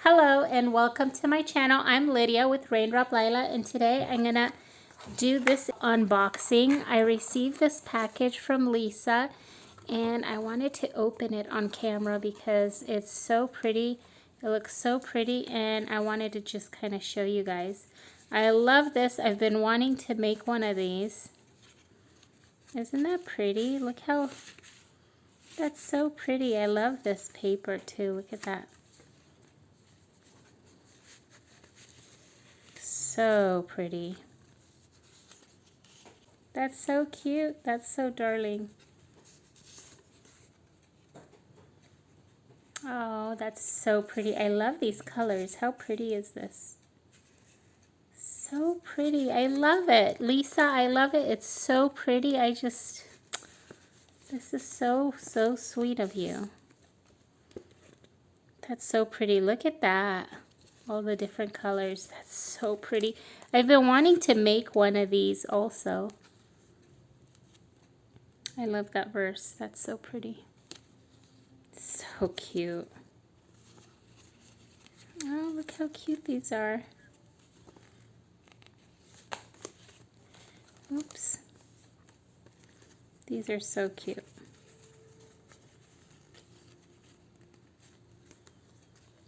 Hello and welcome to my channel. I'm Lydia with Raindrop Lila, and today I'm gonna do this unboxing. I received this package from Lisa and I wanted to open it on camera because it's so pretty. It looks so pretty and I wanted to just kind of show you guys. I love this. I've been wanting to make one of these. Isn't that pretty? Look how, that's so pretty. I love this paper too. Look at that. So pretty. That's so cute. That's so darling. Oh, that's so pretty. I love these colors. How pretty is this? So pretty. I love it. Lisa, I love it. It's so pretty. This is so sweet of you. That's so pretty. Look at that. All the different colors. That's so pretty. I've been wanting to make one of these also. I love that verse. That's so pretty. So cute. Oh, look how cute these are. Oops. These are so cute.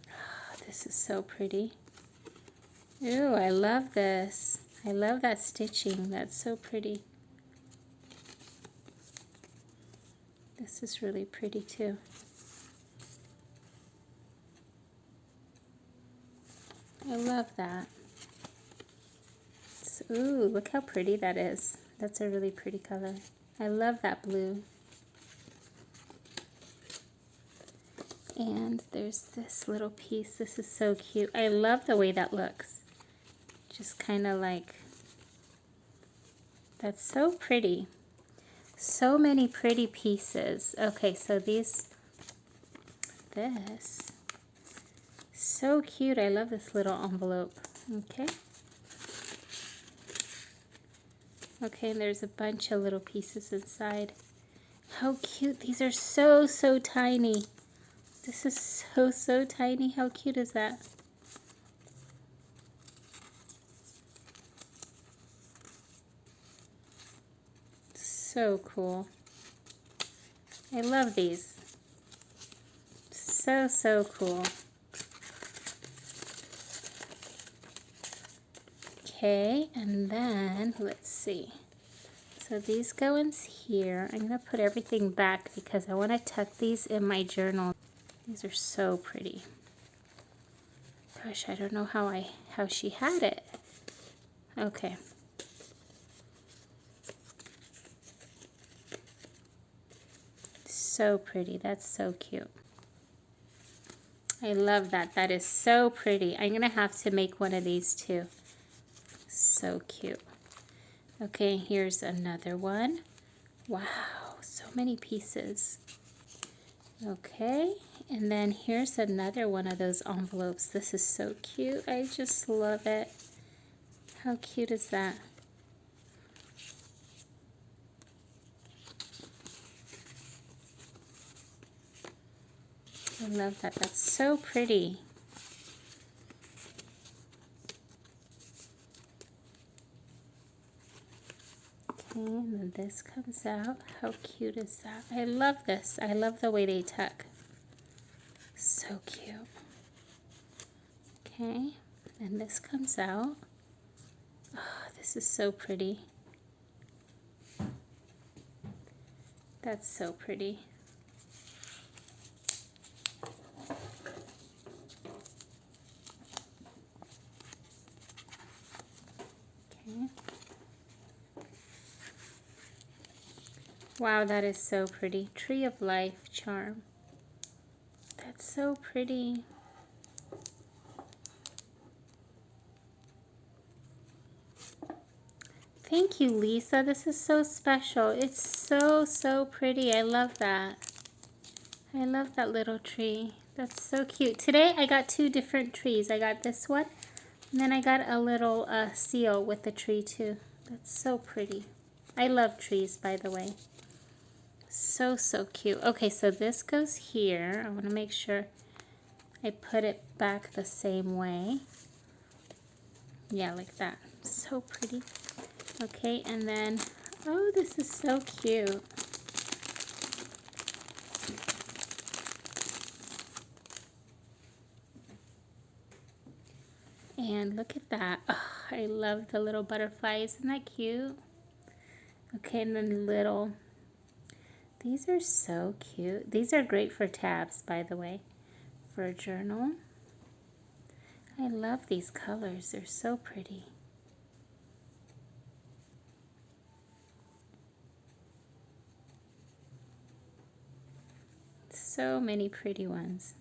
Oh, this is so pretty. Ooh, I love this. I love that stitching. That's so pretty. This is really pretty too. I love that. So, ooh, look how pretty that is. That's a really pretty color. I love that blue. And there's this little piece. This is so cute. I love the way that looks. Just kind of like, that's so pretty. So many pretty pieces. Okay, so this, so cute. I love this little envelope. Okay. Okay, and there's a bunch of little pieces inside. How cute. These are so tiny. This is so tiny. How cute is that? So cool. I love these. So cool. Okay, and then let's see. So these go in here. I'm gonna put everything back because I want to tuck these in my journal. These are so pretty. Gosh, I don't know how she had it. Okay. So pretty. That's so cute. I love that. That is so pretty. I'm gonna have to make one of these too. So cute. Okay, here's another one. Wow, so many pieces. Okay, and then here's another one of those envelopes. This is so cute. I just love it. How cute is that? I love that. That's so pretty. Okay, and then this comes out. How cute is that? I love this. I love the way they tuck. So cute. Okay, and this comes out. Oh, this is so pretty. That's so pretty. Okay. Wow, that is so pretty. Tree of Life charm. That's so pretty. Thank you, Lisa. This is so special. It's so pretty. I love that. I love that little tree. That's so cute. Today I got two different trees. I got this one, and then I got a little seal with the tree too. That's so pretty. I love trees, by the way. So cute. Okay, so this goes here. I want to make sure I put it back the same way. Yeah, like that. So pretty. Okay, and then, oh, this is so cute. And look at that. Oh, I love the little butterflies. Isn't that cute? Okay, and then little. These are so cute. These are great for tabs, by the way, for a journal. I love these colors. They're so pretty. So many pretty ones.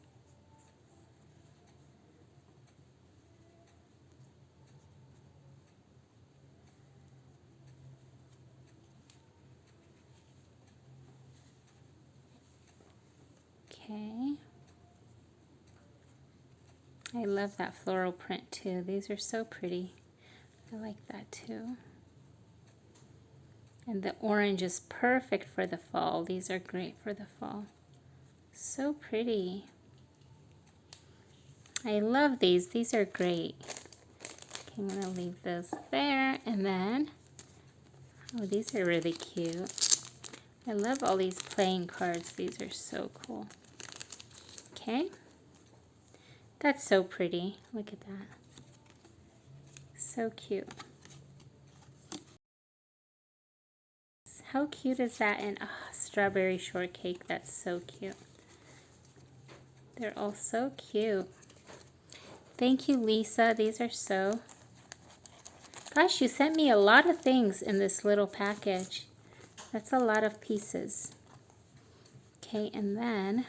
Okay. I love that floral print too. These are so pretty. I like that too. And the orange is perfect for the fall. These are great for the fall. So pretty. I love these. These are great. Okay, I'm going to leave those there. And then, oh, these are really cute. I love all these playing cards. These are so cool. Okay. That's so pretty. Look at that. So cute. How cute is that? And oh, strawberry shortcake. That's so cute. They're all so cute. Thank you, Lisa. These are so... Gosh, you sent me a lot of things in this little package. That's a lot of pieces. Okay, and then...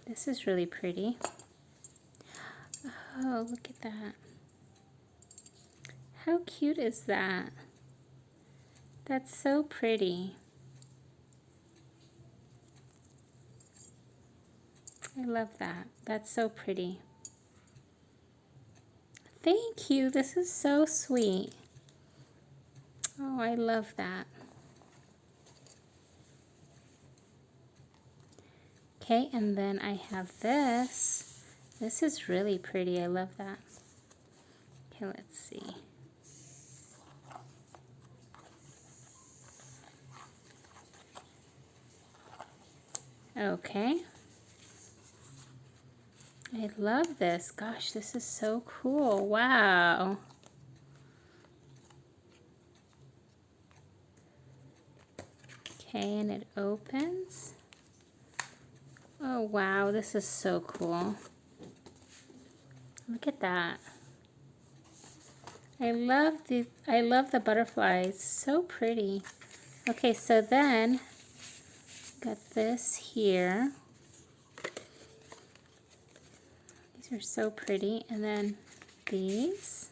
This is really pretty. Oh, look at that. How cute is that? That's so pretty. I love that. That's so pretty. Thank you. This is so sweet. Oh, I love that. Okay, and then I have this. This is really pretty. I love that. Okay, let's see. Okay. I love this. Gosh, this is so cool. Wow. Okay, and it opens. Oh, wow. This is so cool. Look at that. I love the butterflies. So pretty. Okay, so then got this here. These are so pretty. And then these.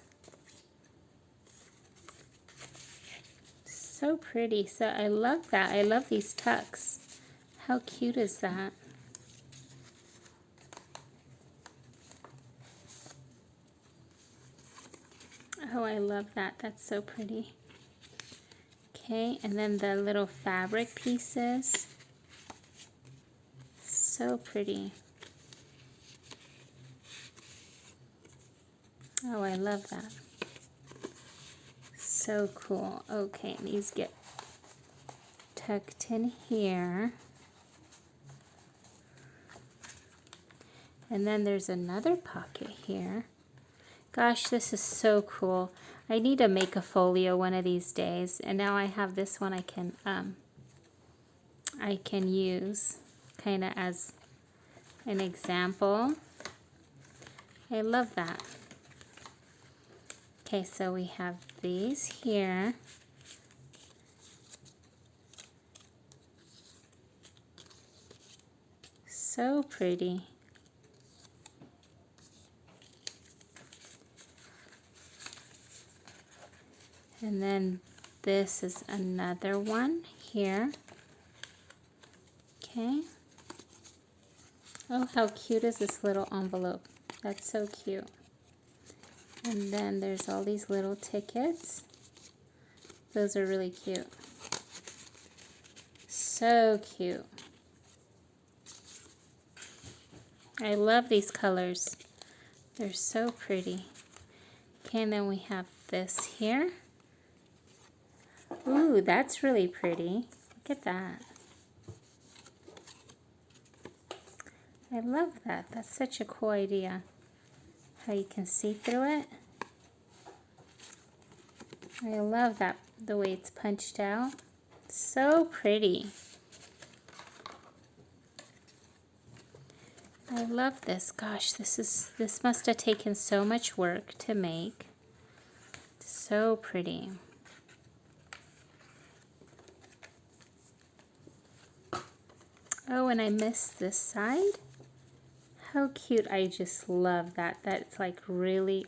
So pretty. So I love that. I love these tucks. How cute is that? Oh, I love that. That's so pretty. Okay, and then the little fabric pieces. So pretty. Oh, I love that. So cool. Okay, these get tucked in here. And then there's another pocket here. Gosh, this is so cool. I need to make a folio one of these days. And now I have this one I can use kind of as an example. I love that. Okay, so we have these here. So pretty. And then this is another one here. Okay. Oh, how cute is this little envelope? That's so cute. And then there's all these little tickets. Those are really cute. So cute. I love these colors. They're so pretty. Okay, and then we have this here. Ooh, that's really pretty. Look at that. I love that. That's such a cool idea. How you can see through it. I love that, the way it's punched out. So pretty. I love this. Gosh, this must have taken so much work to make. So pretty. Oh, and I missed this side. How cute. I just love that. That's like really,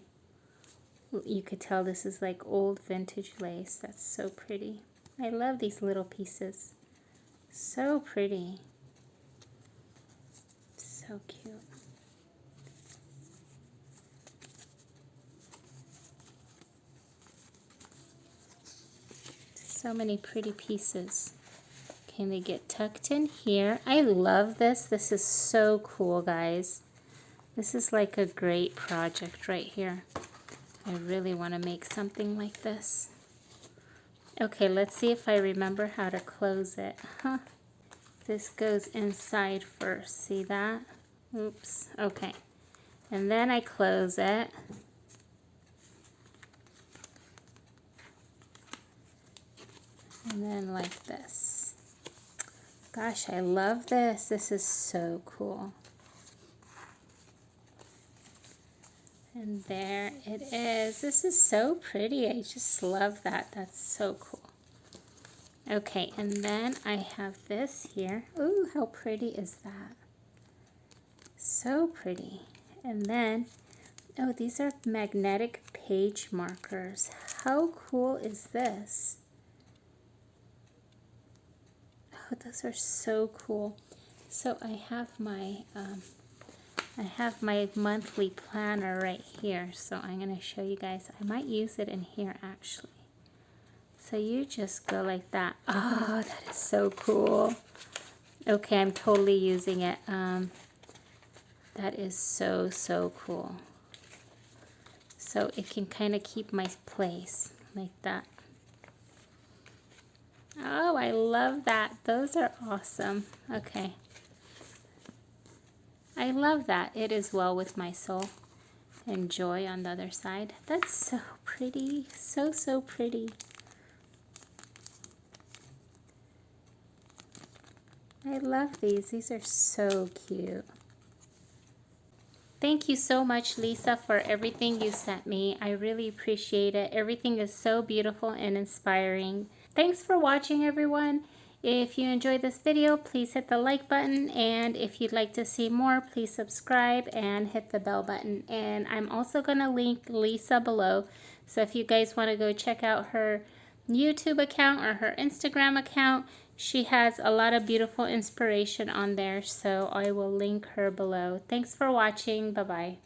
you could tell this is like old vintage lace. That's so pretty. I love these little pieces. So pretty. So cute. So many pretty pieces. Okay, they get tucked in here. I love this. This is so cool, guys. This is like a great project right here. I really want to make something like this. Okay, let's see if I remember how to close it. Huh. This goes inside first. See that? Oops. Okay. And then I close it. And then like this. Gosh, I love this. This is so cool. And there it is. This is so pretty. I just love that. That's so cool. Okay, and then I have this here. Ooh, how pretty is that? So pretty. And then, oh, these are magnetic page markers. How cool is this? Oh, those are so cool. So I have my monthly planner right here. So I'm going to show you guys. I might use it in here actually. So you just go like that. Oh, that is so cool. Okay, I'm totally using it. That is so, so cool. So it can kind of keep my place like that. Oh, I love that. Those are awesome. Okay. I love that. It is well with my soul. And joy on the other side. That's so pretty. So, so pretty. I love these. These are so cute. Thank you so much, Lisa, for everything you sent me. I really appreciate it. Everything is so beautiful and inspiring. Thanks for watching, everyone. If you enjoyed this video, please hit the like button. And if you'd like to see more, please subscribe and hit the bell button. And I'm also going to link Lisa below. So if you guys want to go check out her YouTube account or her Instagram account, she has a lot of beautiful inspiration on there, so I will link her below. Thanks for watching. Bye-bye.